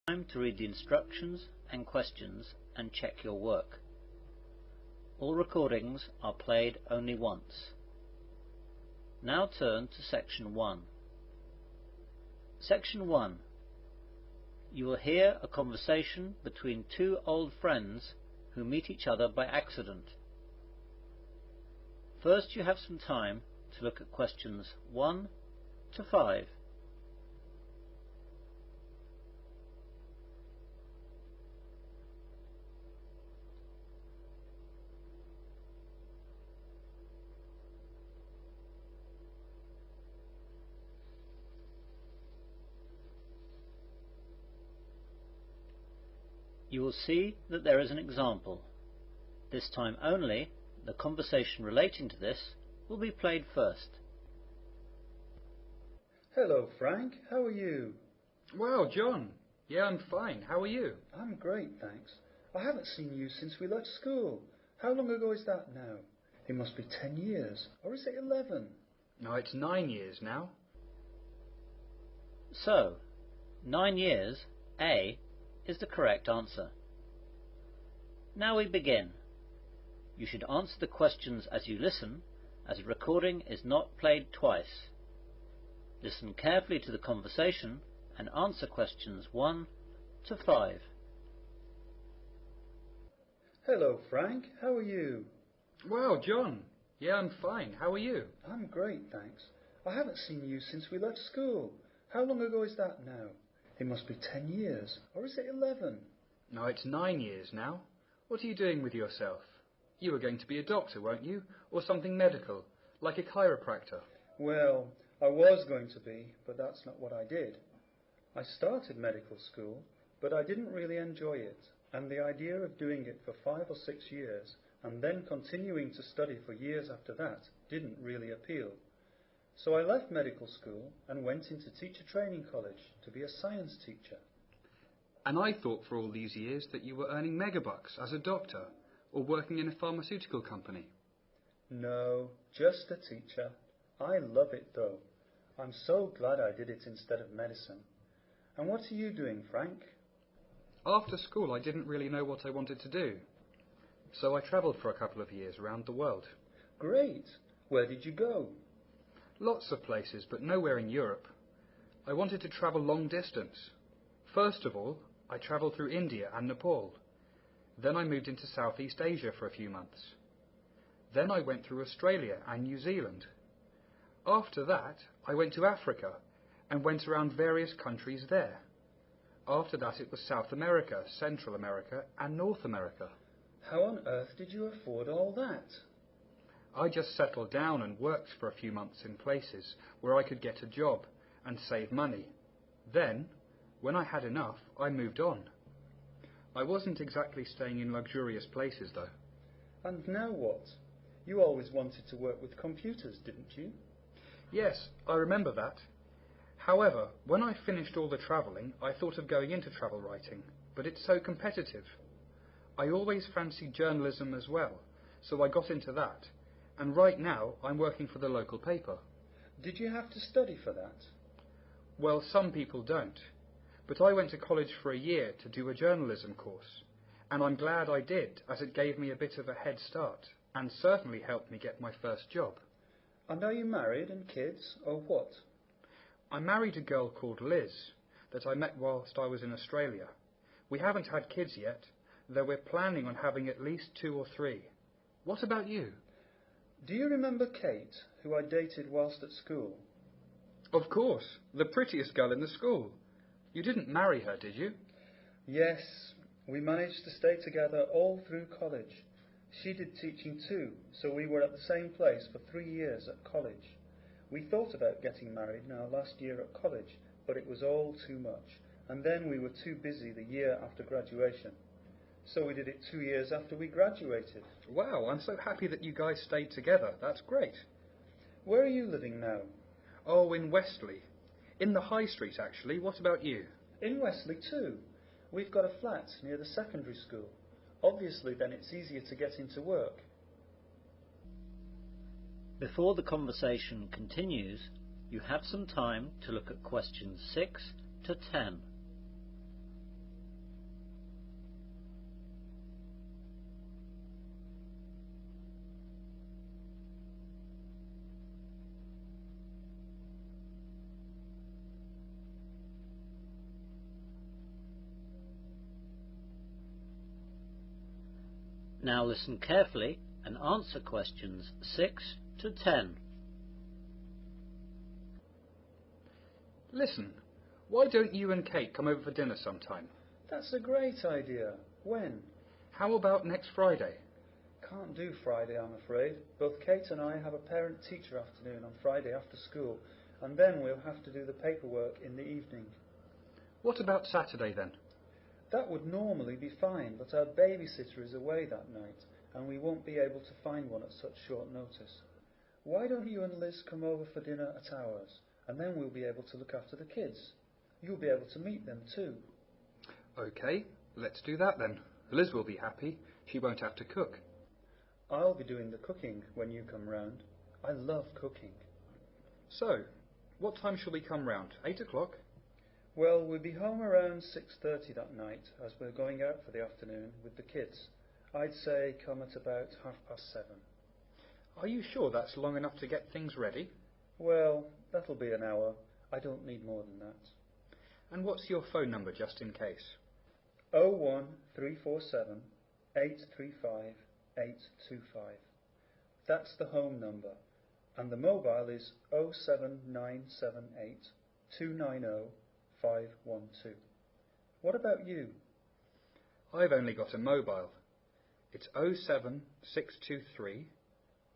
Time to read the instructions and questions and check your work. All recordings are played only once. Now turn to Section 1. Section 1. You will hear a conversation between two old friends who meet each other by accident. First, you have some time to look at questions 1 to 5. You will see that there is an example. This time only, the conversation relating to this will be played first. Hello, Frank. How are you? Wow, John. Yeah, I'm fine. How are you? I'm great, thanks. I haven't seen you since we left school. How long ago is that now? It must be 10 years. Or is it 11? No, it's 9 years now. So, 9 years, A, is the correct answer. Now we begin. You should answer the questions as you listen, as a recording is not played twice. Listen carefully to the conversation and answer questions 1 to 5. Hello, Frank. How are you? Wow, John. Yeah, I'm fine. How are you? I'm great, thanks. I haven't seen you since we left school. How long ago is that now? It must be 10 years. Or is it 11? No, it's 9 years now. What are you doing with yourself? You were going to be a doctor, weren't you? Or something medical, like a chiropractor. Well, I was going to be, but that's not what I did. I started medical school, but I didn't really enjoy it, and the idea of doing it for 5 or 6 years and then continuing to study for years after that didn't really appeal. So I left medical school and went into teacher training college to be a science teacher. And I thought for all these years that you were earning megabucks as a doctor or working in a pharmaceutical company. No, just a teacher. I love it though. I'm so glad I did it instead of medicine. And what are you doing, Frank? After school, I didn't really know what I wanted to do. So I travelled for a couple of years around the world. Great! Where did you go? Lots of places, but nowhere in Europe. I wanted to travel long distance. First of all, I travelled through India and Nepal. Then I moved into Southeast Asia for a few months. Then I went through Australia and New Zealand. After that, I went to Africa and went around various countries there. After that, it was South America, Central America and North America. How on earth did you afford all that? I just settled down and worked for a few months in places where I could get a job and save money. Then, when I had enough, I moved on. I wasn't exactly staying in luxurious places, though. And now what? You always wanted to work with computers, didn't you? Yes, I remember that. However, when I finished all the travelling, I thought of going into travel writing, but it's so competitive. I always fancied journalism as well, so I got into that. And right now, I'm working for the local paper. Did you have to study for that? Well, some people don't. But I went to college for a year to do a journalism course. And I'm glad I did, as it gave me a bit of a head start, and certainly helped me get my first job. And are you married and kids, or what? I married a girl called Liz, that I met whilst I was in Australia. We haven't had kids yet, though we're planning on having at least 2 or 3. What about you? Do you remember Kate, who I dated whilst at school? Of course, the prettiest girl in the school. You didn't marry her, did you? Yes, we managed to stay together all through college. She did teaching too, so we were at the same place for 3 years at college. We thought about getting married in our last year at college, but it was all too much, and then we were too busy the year after graduation. So we did it 2 years after we graduated. Wow, I'm so happy that you guys stayed together. That's great. Where are you living now? Oh, in Westley. In the High Street, actually. What about you? In Westley too. We've got a flat near the secondary school. Obviously then it's easier to get into work. Before the conversation continues, you have some time to look at questions 6 to 10. Now listen carefully and answer questions 6 to 10. Listen, why don't you and Kate come over for dinner sometime? That's a great idea. When? How about next Friday? Can't do Friday, I'm afraid. Both Kate and I have a parent-teacher afternoon on Friday after school, and then we'll have to do the paperwork in the evening. What about Saturday then? That would normally be fine, but our babysitter is away that night, and we won't be able to find one at such short notice. Why don't you and Liz come over for dinner at ours, and then we'll be able to look after the kids. You'll be able to meet them too. OK, let's do that then. Liz will be happy. She won't have to cook. I'll be doing the cooking when you come round. I love cooking. So, what time shall we come round? 8 o'clock? Well, we'll be home around 6:30 that night, as we're going out for the afternoon with the kids. I'd say come at about 7:30. Are you sure that's long enough to get things ready? Well, that'll be an hour. I don't need more than that. And what's your phone number, just in case? 01347 835 825. That's the home number. And the mobile is 07978 290 512. What about you? I've only got a mobile. It's 07623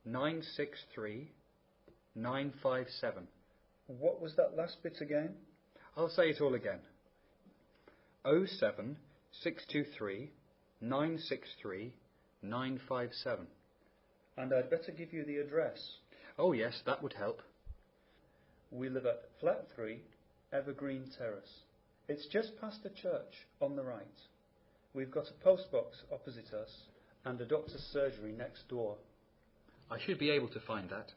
963 957. What was that last bit again? I'll say it all again. 07623 963 957. And I'd better give you the address. Oh yes, that would help. We live at Flat 3, Evergreen Terrace. It's just past the church, on the right. We've got a postbox opposite us and a doctor's surgery next door. I should be able to find that.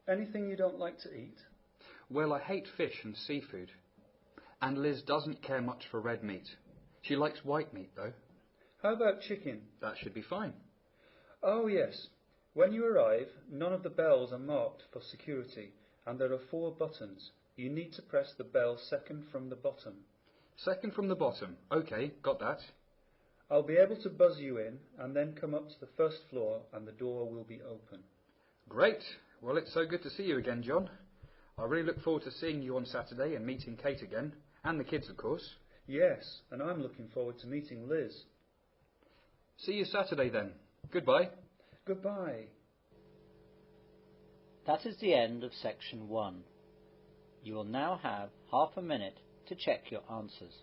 Anything you don't like to eat? Well, I hate fish and seafood. And Liz doesn't care much for red meat. She likes white meat, though. How about chicken? That should be fine. Oh, yes. When you arrive, none of the bells are marked for security, and there are 4 buttons. You need to press the bell second from the bottom. Second from the bottom. OK, got that. I'll be able to buzz you in, and then come up to the first floor, and the door will be open. Great. Well, it's so good to see you again, John. I really look forward to seeing you on Saturday and meeting Kate again, and the kids, of course. Yes, and I'm looking forward to meeting Liz. See you Saturday then. Goodbye. Goodbye. That is the end of section 1. You will now have half a minute to check your answers.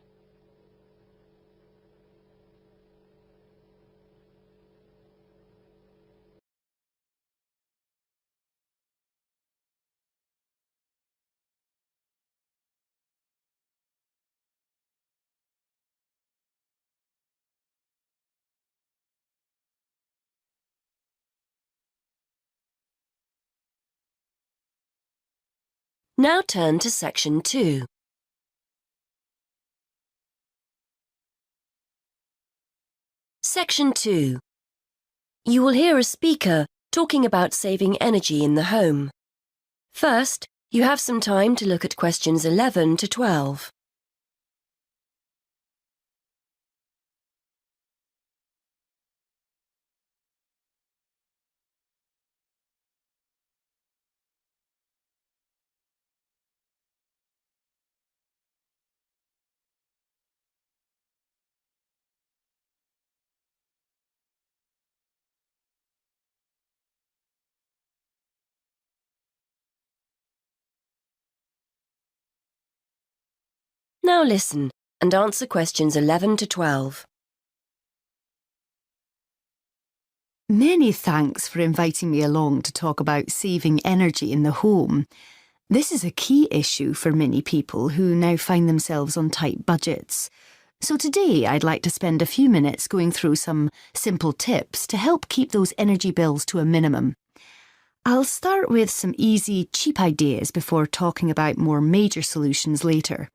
Now turn to section 2. Section 2. You will hear a speaker talking about saving energy in the home. First, you have some time to look at questions 11 to 12. Now listen and answer questions 11 to 12. Many thanks for inviting me along to talk about saving energy in the home. This is a key issue for many people who now find themselves on tight budgets. So today I'd like to spend a few minutes going through some simple tips to help keep those energy bills to a minimum. I'll start with some easy, cheap ideas before talking about more major solutions later.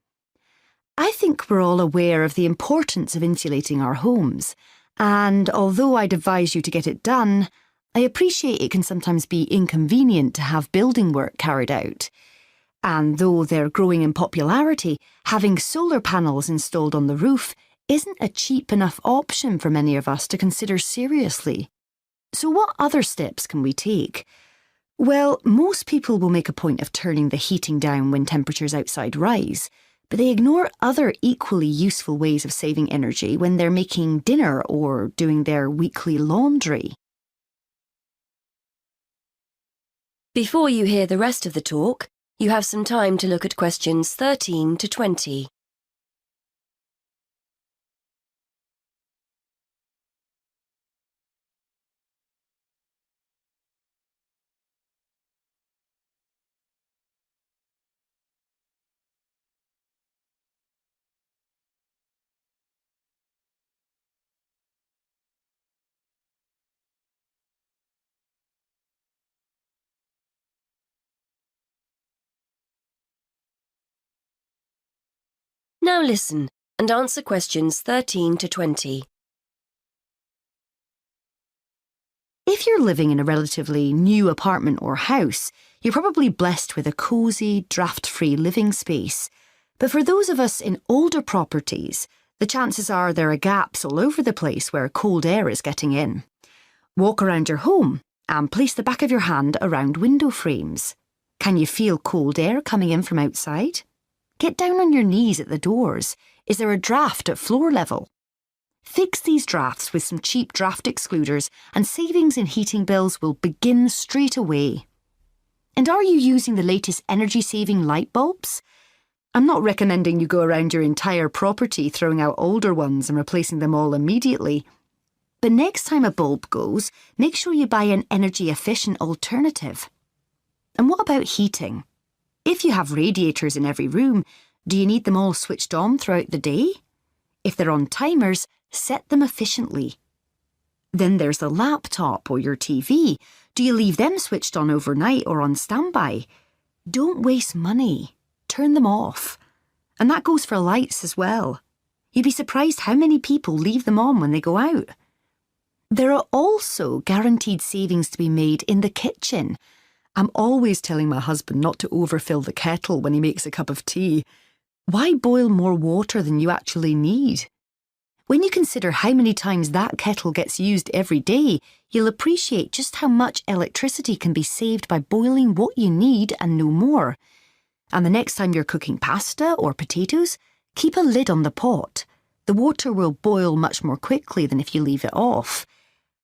I think we're all aware of the importance of insulating our homes, and although I'd advise you to get it done, I appreciate it can sometimes be inconvenient to have building work carried out. And though they're growing in popularity, having solar panels installed on the roof isn't a cheap enough option for many of us to consider seriously. So what other steps can we take? Well, most people will make a point of turning the heating down when temperatures outside rise, but they ignore other equally useful ways of saving energy when they're making dinner or doing their weekly laundry. Before you hear the rest of the talk, you have some time to look at questions 13 to 20. Now listen and answer questions 13 to 20. If you're living in a relatively new apartment or house, you're probably blessed with a cosy, draft-free living space. But for those of us in older properties, the chances are there are gaps all over the place where cold air is getting in. Walk around your home and place the back of your hand around window frames. Can you feel cold air coming in from outside? Get down on your knees at the doors. Is there a draft at floor level? Fix these drafts with some cheap draft excluders and savings in heating bills will begin straight away. And are you using the latest energy-saving light bulbs? I'm not recommending you go around your entire property throwing out older ones and replacing them all immediately. But next time a bulb goes, make sure you buy an energy-efficient alternative. And what about heating? If you have radiators in every room, do you need them all switched on throughout the day? If they're on timers, set them efficiently. Then there's the laptop or your TV. Do you leave them switched on overnight or on standby? Don't waste money. Turn them off. And that goes for lights as well. You'd be surprised how many people leave them on when they go out. There are also guaranteed savings to be made in the kitchen. I'm always telling my husband not to overfill the kettle when he makes a cup of tea. Why boil more water than you actually need? When you consider how many times that kettle gets used every day, you'll appreciate just how much electricity can be saved by boiling what you need and no more. And the next time you're cooking pasta or potatoes, keep a lid on the pot. The water will boil much more quickly than if you leave it off.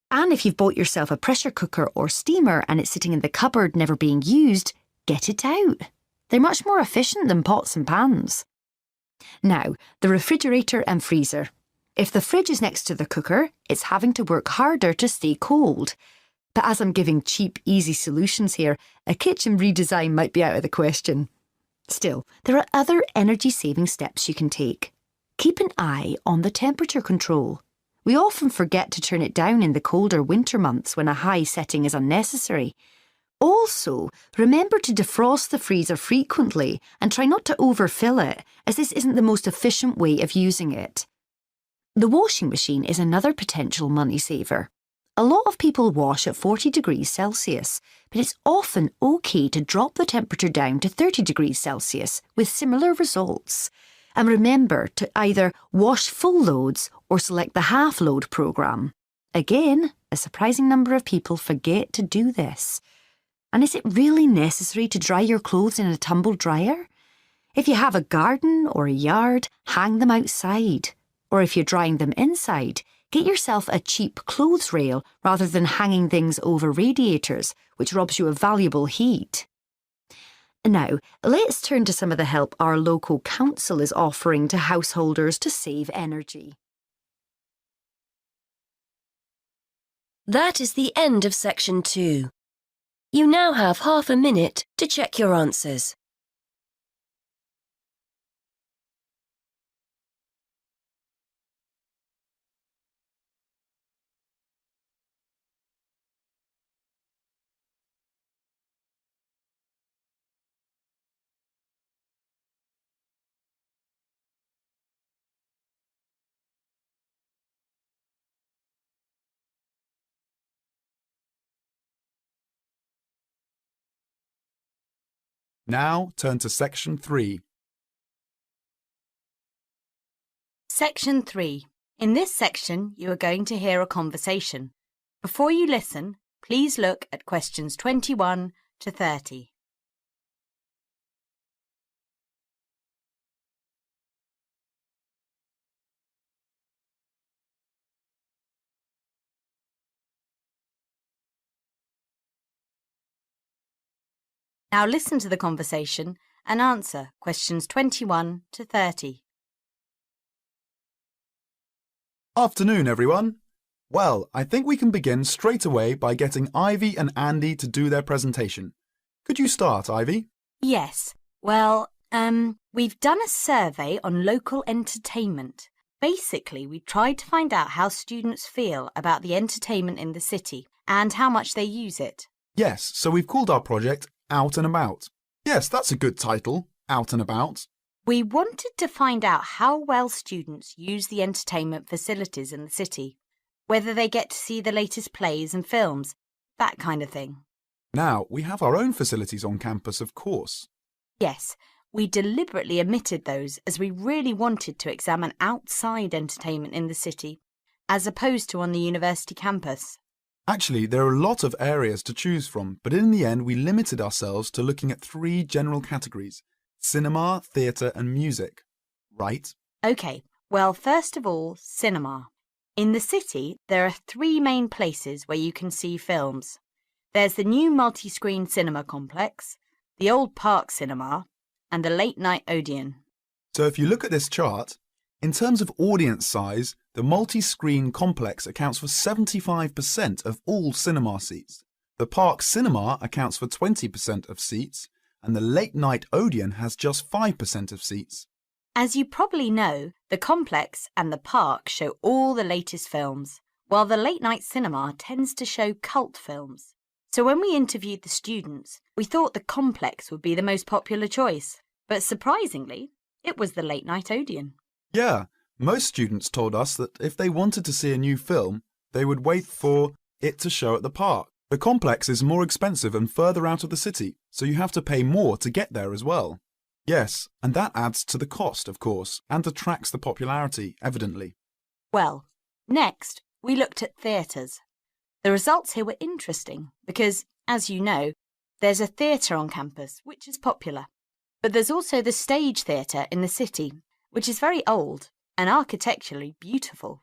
And if you've bought yourself a pressure cooker or steamer and it's sitting in the cupboard never being used, get it out. They're much more efficient than pots and pans. Now, the refrigerator and freezer. If the fridge is next to the cooker, it's having to work harder to stay cold. But as I'm giving cheap, easy solutions here, a kitchen redesign might be out of the question. Still, there are other energy-saving steps you can take. Keep an eye on the temperature control. We often forget to turn it down in the colder winter months when a high setting is unnecessary. Also, remember to defrost the freezer frequently and try not to overfill it, as this isn't the most efficient way of using it. The washing machine is another potential money saver. A lot of people wash at 40 degrees Celsius, but it's often okay to drop the temperature down to 30 degrees Celsius with similar results. And remember to either wash full loads or select the half-load programme. Again, a surprising number of people forget to do this. And is it really necessary to dry your clothes in a tumble dryer? If you have a garden or a yard, hang them outside. Or if you're drying them inside, get yourself a cheap clothes rail rather than hanging things over radiators, which robs you of valuable heat. Now, let's turn to some of the help our local council is offering to householders to save energy. That is the end of section 2. You now have half a minute to check your answers. Now turn to section 3. Section 3. In this section, you are going to hear a conversation. Before you listen, please look at questions 21 to 30. Now listen to the conversation and answer questions 21 to 30. Afternoon, everyone. Well, I think we can begin straight away by getting Ivy and Andy to do their presentation. Could you start, Ivy? Yes. Well, we've done a survey on local entertainment. Basically, we tried to find out how students feel about the entertainment in the city and how much they use it. Yes, so we've called our project Out and About. Yes, that's a good title, Out and About. We wanted to find out how well students use the entertainment facilities in the city, whether they get to see the latest plays and films, that kind of thing. Now, we have our own facilities on campus, of course. Yes, we deliberately omitted those as we really wanted to examine outside entertainment in the city, as opposed to on the university campus. Actually, there are a lot of areas to choose from, but in the end we limited ourselves to looking at 3 general categories: cinema, theatre and music. Right? OK, well, first of all, cinema. In the city, there are 3 main places where you can see films. There's the new multi-screen cinema complex, the old Park Cinema, and the late night Odeon. So if you look at this chart, in terms of audience size, the multi-screen complex accounts for 75% of all cinema seats. The Park Cinema accounts for 20% of seats, and the late night Odeon has just 5% of seats. As you probably know, the complex and the park show all the latest films, while the late night cinema tends to show cult films. So when we interviewed the students, we thought the complex would be the most popular choice. But surprisingly, it was the late night Odeon. Yeah, most students told us that if they wanted to see a new film, they would wait for it to show at the park. The complex is more expensive and further out of the city, so you have to pay more to get there as well. Yes, and that adds to the cost, of course, and detracts the popularity, evidently. Well, next, we looked at theatres. The results here were interesting because, as you know, there's a theatre on campus, which is popular. But there's also the Stage Theatre in the city, which is very old and architecturally beautiful.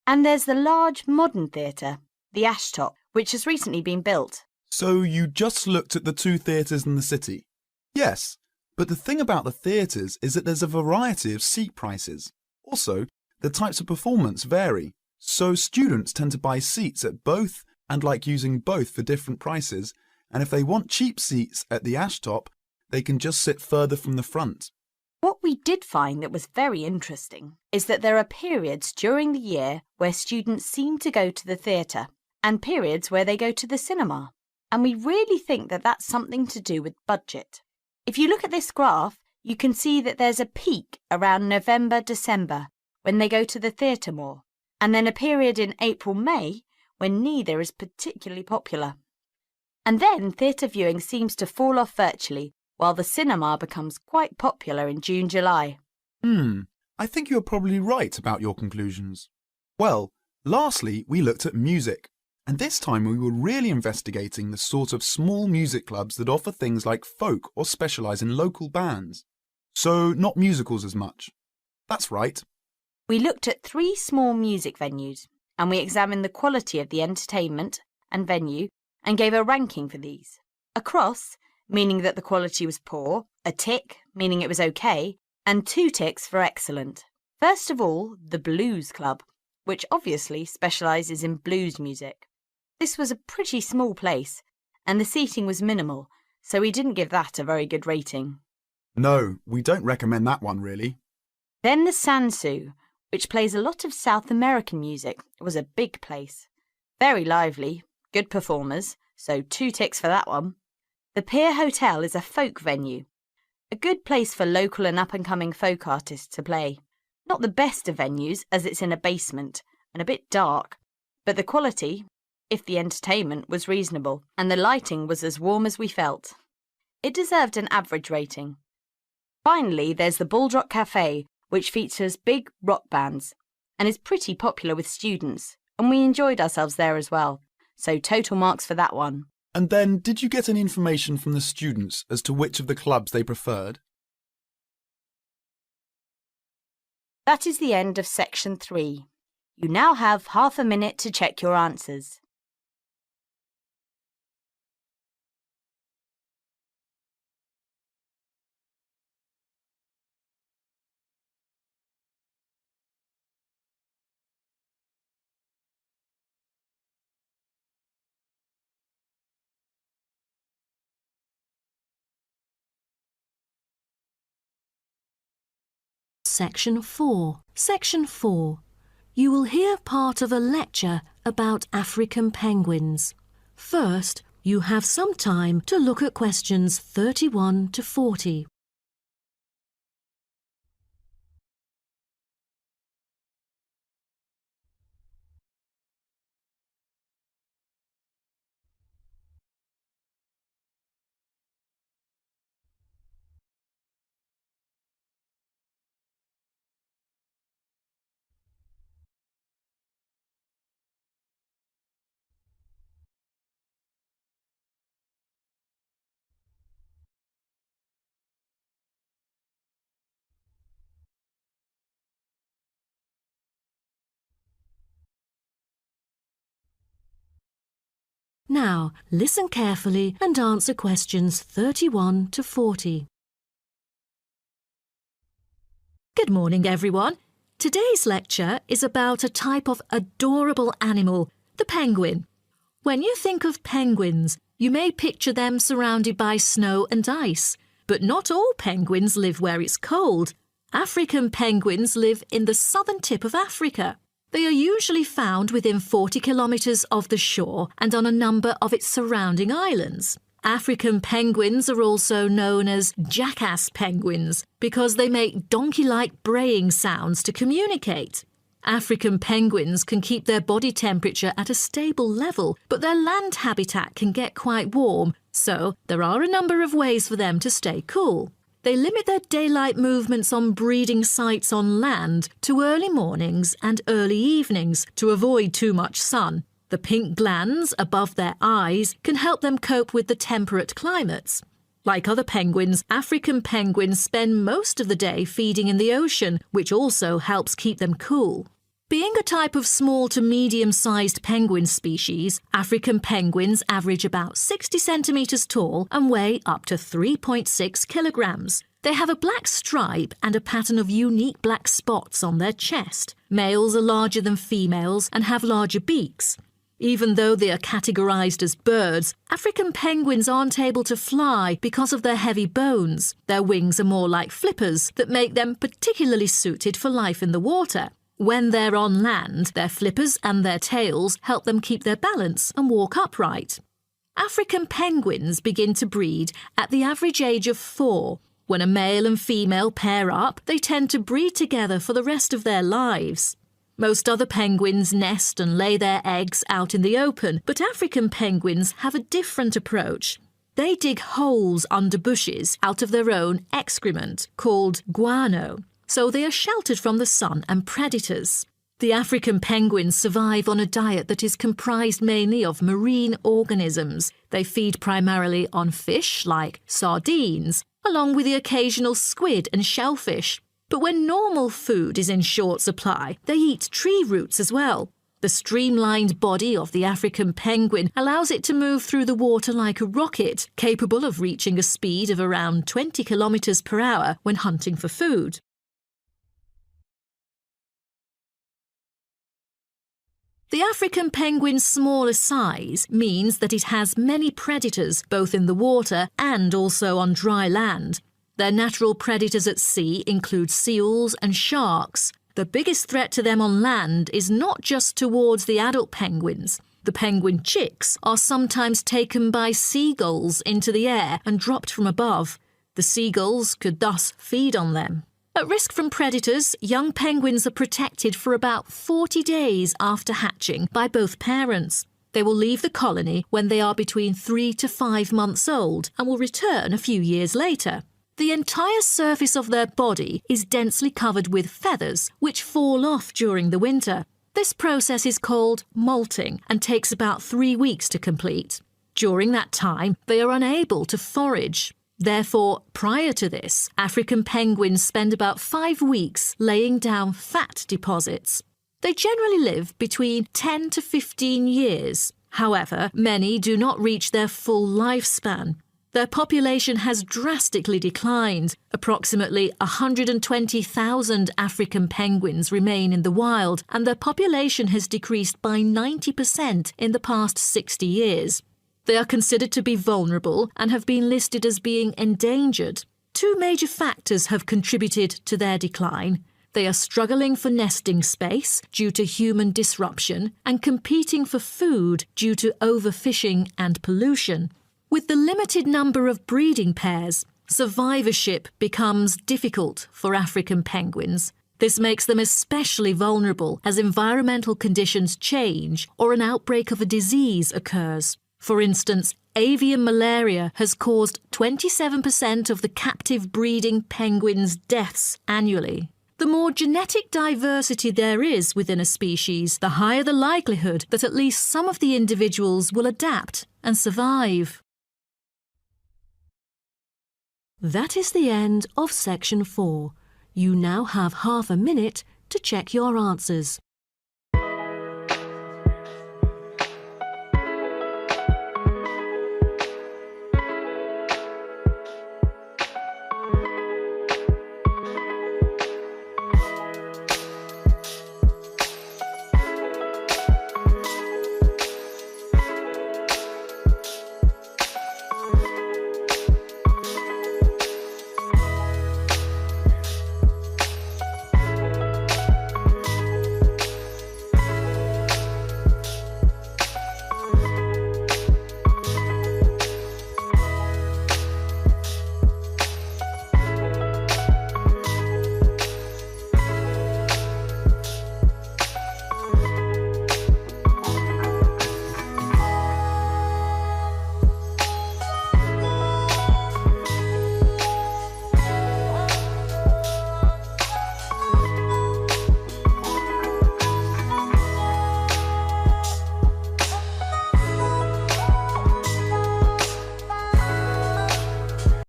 And there's the large modern theatre, the Ashtop, which has recently been built. So you just looked at the 2 theatres in the city? Yes, but the thing about the theatres is that there's a variety of seat prices. Also, the types of performance vary, so students tend to buy seats at both and like using both for different prices, and if they want cheap seats at the Ashtop, they can just sit further from the front. What we did find that was very interesting is that there are periods during the year where students seem to go to the theatre and periods where they go to the cinema. And we really think that that's something to do with budget. If you look at this graph, you can see that there's a peak around November, December when they go to the theatre more, and then a period in April, May when neither is particularly popular. And then theatre viewing seems to fall off virtually while the cinema becomes quite popular in June, July. I think you're probably right about your conclusions. Well, lastly, we looked at music. And this time we were really investigating the sort of small music clubs that offer things like folk or specialise in local bands. So not musicals as much. That's right. We looked at 3 small music venues and we examined the quality of the entertainment and venue and gave a ranking for these. A cross, meaning that the quality was poor, a tick, meaning it was okay, and 2 ticks for excellent. First of all, the Blues Club, which obviously specialises in blues music. This was a pretty small place, and the seating was minimal, so we didn't give that a very good rating. No, we don't recommend that one, really. Then the Sansu, which plays a lot of South American music. It was a big place. Very lively, good performers, so 2 ticks for that one. The Pier Hotel is a folk venue, a good place for local and up-and-coming folk artists to play. Not the best of venues, as it's in a basement and a bit dark, but the quality, if the entertainment, was reasonable, and the lighting was as warm as we felt. It deserved an average rating. Finally, there's the Bulldrock Cafe, which features big rock bands and is pretty popular with students, and we enjoyed ourselves there as well. So total marks for that one. And then, did you get any information from the students as to which of the clubs they preferred? That is the end of section 3. You now have half a minute to check your answers. Section 4. Section 4. You will hear part of a lecture about African penguins. First, you have some time to look at questions 31 to 40. Now, listen carefully and answer questions 31 to 40. Good morning, everyone. Today's lecture is about a type of adorable animal, the penguin. When you think of penguins, you may picture them surrounded by snow and ice. But not all penguins live where it's cold. African penguins live in the southern tip of Africa. They are usually found within 40 kilometres of the shore and on a number of its surrounding islands. African penguins are also known as jackass penguins because they make donkey-like braying sounds to communicate. African penguins can keep their body temperature at a stable level, but their land habitat can get quite warm, so there are a number of ways for them to stay cool. They limit their daylight movements on breeding sites on land to early mornings and early evenings to avoid too much sun. The pink glands above their eyes can help them cope with the temperate climates. Like other penguins, African penguins spend most of the day feeding in the ocean, which also helps keep them cool. Being a type of small to medium-sized penguin species, African penguins average about 60 centimetres tall and weigh up to 3.6 kilograms. They have a black stripe and a pattern of unique black spots on their chest. Males are larger than females and have larger beaks. Even though they are categorised as birds, African penguins aren't able to fly because of their heavy bones. Their wings are more like flippers that make them particularly suited for life in the water. When they're on land, their flippers and their tails help them keep their balance and walk upright. African penguins begin to breed at the average age of 4. When a male and female pair up, they tend to breed together for the rest of their lives. Most other penguins nest and lay their eggs out in the open, but African penguins have a different approach. They dig holes under bushes out of their own excrement, called guano, so they are sheltered from the sun and predators. The African penguins survive on a diet that is comprised mainly of marine organisms. They feed primarily on fish like sardines, along with the occasional squid and shellfish. But when normal food is in short supply, they eat tree roots as well. The streamlined body of the African penguin allows it to move through the water like a rocket, capable of reaching a speed of around 20 kilometres per hour when hunting for food. The African penguin's smaller size means that it has many predators both in the water and also on dry land. Their natural predators at sea include seals and sharks. The biggest threat to them on land is not just towards the adult penguins. The penguin chicks are sometimes taken by seagulls into the air and dropped from above. The seagulls could thus feed on them. At risk from predators, young penguins are protected for about 40 days after hatching by both parents. They will leave the colony when they are between 3 to 5 months old and will return a few years later. The entire surface of their body is densely covered with feathers, which fall off during the winter. This process is called molting and takes about 3 weeks to complete. During that time, they are unable to forage. Therefore, prior to this, African penguins spend about 5 weeks laying down fat deposits. They generally live between 10 to 15 years. However, many do not reach their full lifespan. Their population has drastically declined. Approximately 120,000 African penguins remain in the wild, and their population has decreased by 90% in the past 60 years. They are considered to be vulnerable and have been listed as being endangered. 2 major factors have contributed to their decline. They are struggling for nesting space due to human disruption and competing for food due to overfishing and pollution. With the limited number of breeding pairs, survivorship becomes difficult for African penguins. This makes them especially vulnerable as environmental conditions change or an outbreak of a disease occurs. For instance, avian malaria has caused 27% of the captive breeding penguins' deaths annually. The more genetic diversity there is within a species, the higher the likelihood that at least some of the individuals will adapt and survive. That is the end of section 4. You now have half a minute to check your answers.